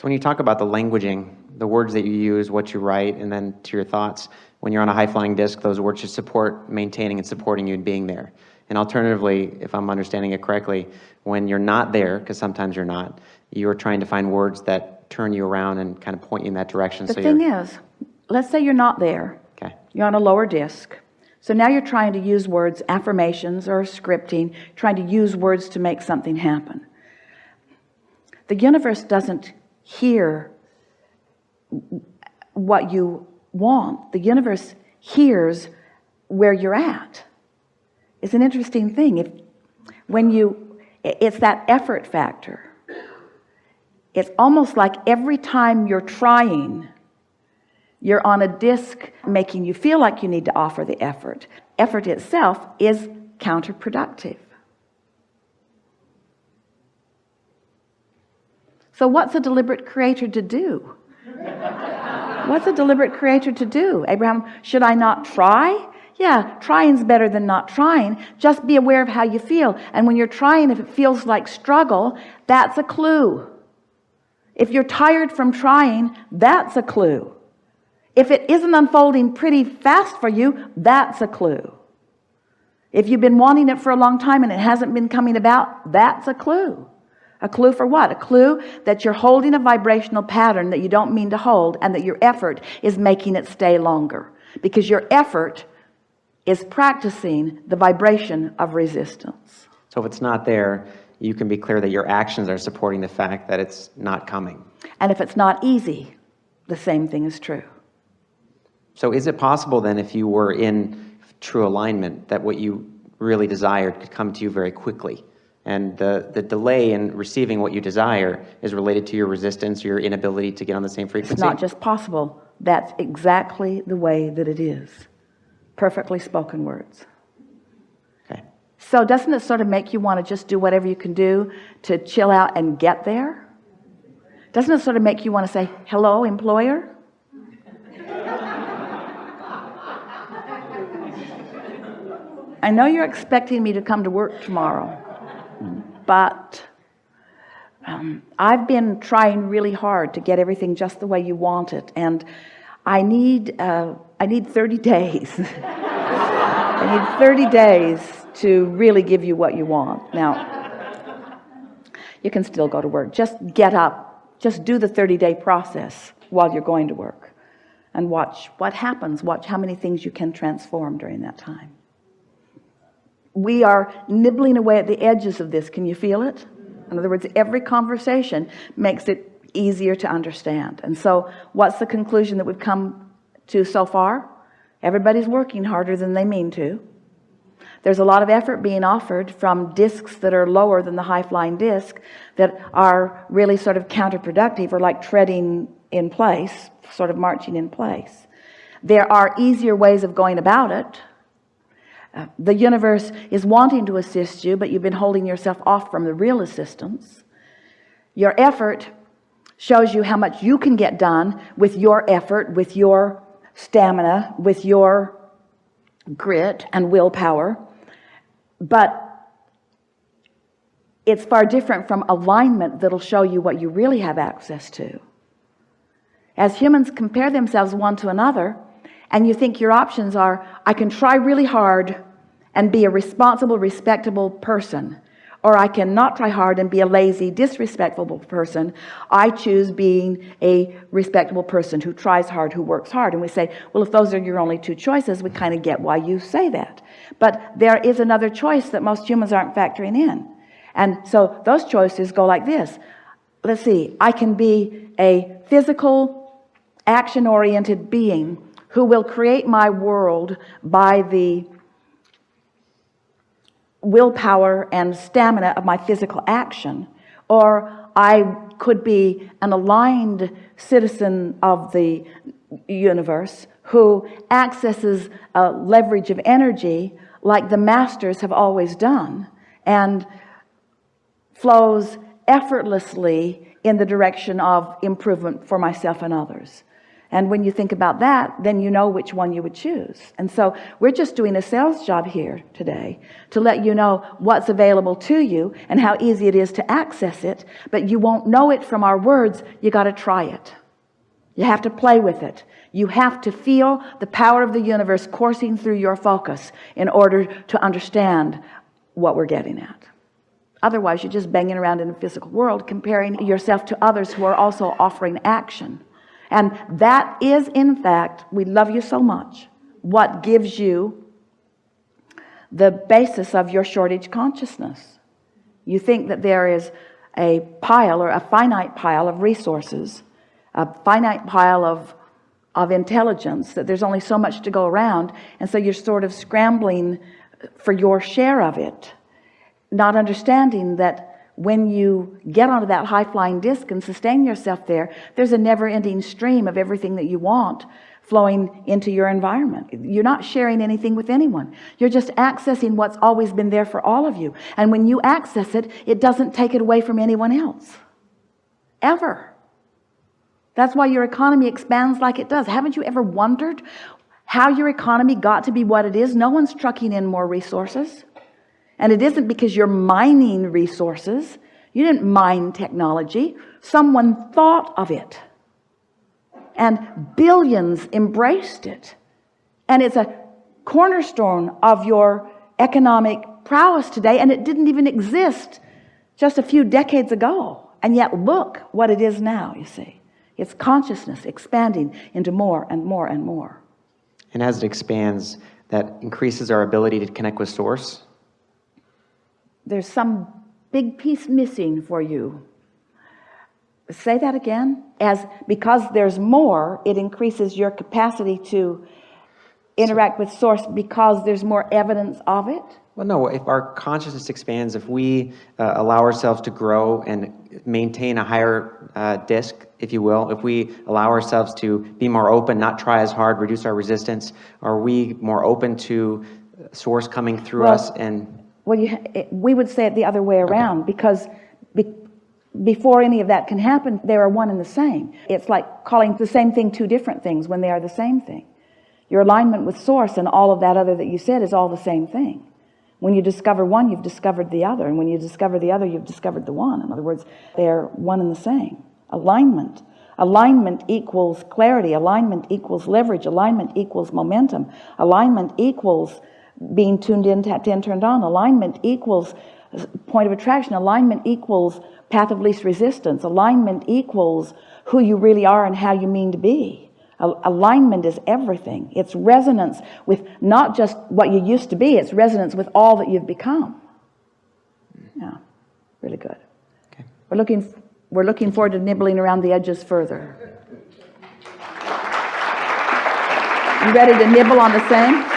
So when you talk about the languaging, the words that you use, what you write, and then to your thoughts, when you're on a high-flying disc, those words should support maintaining and supporting you and being there. And alternatively, if I'm understanding it correctly, when you're not there, because sometimes you're not, you're trying to find words that turn you around and kind of point you in that direction. The thing is, let's say you're not there. Okay. You're on a lower disc. So now you're trying to use words, affirmations or scripting, trying to use words to make something happen. The universe doesn't hear what you want. The universe hears where you're at. It's an interesting thing. It's that effort factor. It's almost like every time you're trying, you're on a disc making you feel like you need to offer the effort. Effort itself is counterproductive. So what's a deliberate creator to do? What's a deliberate creator to do? Abraham, should I not try? Yeah, trying's better than not trying. Just be aware of how you feel. And when you're trying, if it feels like struggle, that's a clue. If you're tired from trying, that's a clue. If it isn't unfolding pretty fast for you, that's a clue. If you've been wanting it for a long time and it hasn't been coming about, that's a clue. A clue for what? A clue that you're holding a vibrational pattern that you don't mean to hold, and that your effort is making it stay longer. Because your effort is practicing the vibration of resistance. So if it's not there, you can be clear that your actions are supporting the fact that it's not coming. And if it's not easy, the same thing is true. So is it possible then, if you were in true alignment, that what you really desired could come to you very quickly? And the delay in receiving what you desire is related to your resistance, your inability to get on the same frequency? It's not just possible. That's exactly the way that it is. Perfectly spoken words. Okay. So doesn't it sort of make you want to just do whatever you can do to chill out and get there? Doesn't it sort of make you want to say, hello, employer? I know you're expecting me to come to work tomorrow, but I've been trying really hard to get everything just the way you want it, and I need 30 days. I need 30 days to really give you what you want. Now, you can still go to work. Just get up. Just do the 30-day process while you're going to work, and watch what happens. Watch how many things you can transform during that time. We are nibbling away at the edges of this. Can you feel it? In other words, every conversation makes it easier to understand. And so what's the conclusion that we've come to so far? Everybody's working harder than they mean to. There's a lot of effort being offered from discs that are lower than the high-flying disc that are really sort of counterproductive, or like treading in place, sort of marching in place. There are easier ways of going about it. The universe is wanting to assist you, but you've been holding yourself off from the real assistance. Your effort shows you how much you can get done with your effort, with your stamina, with your grit and willpower. But it's far different from alignment that'll show you what you really have access to. As humans compare themselves one to another, and you think your options are, I can try really hard and be a responsible, respectable person, or I can not try hard and be a lazy, disrespectful person. I choose being a respectable person who tries hard, who works hard. And we say, well, if those are your only two choices, we kind of get why you say that. But there is another choice that most humans aren't factoring in. And so those choices go like this. Let's see, I can be a physical, action-oriented being who will create my world by the willpower and stamina of my physical action, or I could be an aligned citizen of the universe who accesses a leverage of energy like the masters have always done, and flows effortlessly in the direction of improvement for myself and others. And when you think about that, then you know which one you would choose. And so we're just doing a sales job here today to let you know what's available to you and how easy it is to access it. But you won't know it from our words. You got to try it. You have to play with it. You have to feel the power of the universe coursing through your focus in order to understand what we're getting at. Otherwise, you're just banging around in the physical world, comparing yourself to others who are also offering action. And that is, in fact, we love you so much, what gives you the basis of your shortage consciousness. You think that there is a pile or a finite pile of resources, a finite pile of intelligence, that there's only so much to go around, and so you're sort of scrambling for your share of it, not understanding that when you get onto that high-flying disc and sustain yourself there, there's a never-ending stream of everything that you want flowing into your environment. You're not sharing anything with anyone. You're just accessing what's always been there for all of you. And when you access it, it doesn't take it away from anyone else. Ever. That's why your economy expands like it does. Haven't you ever wondered how your economy got to be what it is? No one's trucking in more resources. And it isn't because you're mining resources. You didn't mine technology. Someone thought of it. And billions embraced it. And it's a cornerstone of your economic prowess today. And it didn't even exist just a few decades ago. And yet look what it is now, you see. It's consciousness expanding into more and more and more. And as it expands, that increases our ability to connect with Source. There's some big piece missing for you. Say that again. Because there's more, it increases your capacity to interact with Source because there's more evidence of it. Well, no, if our consciousness expands, if we allow ourselves to grow and maintain a higher disc, if you will, if we allow ourselves to be more open, not try as hard, reduce our resistance, are we more open to Source coming through us? And well, we would say it the other way around, okay. Because before any of that can happen, they are one and the same. It's like calling the same thing two different things when they are the same thing. Your alignment with Source and all of that other that you said is all the same thing. When you discover one, you've discovered the other. And when you discover the other, you've discovered the one. In other words, they're one and the same. Alignment. Alignment equals clarity. Alignment equals leverage. Alignment equals momentum. Alignment equals being tuned in, tapped in, turned on. Alignment equals point of attraction. Alignment equals path of least resistance. Alignment equals who you really are and how you mean to be. Alignment is everything. It's resonance with not just what you used to be, it's resonance with all that you've become. Yeah, really good. Okay. We're looking forward to nibbling around the edges further. You ready to nibble on the same?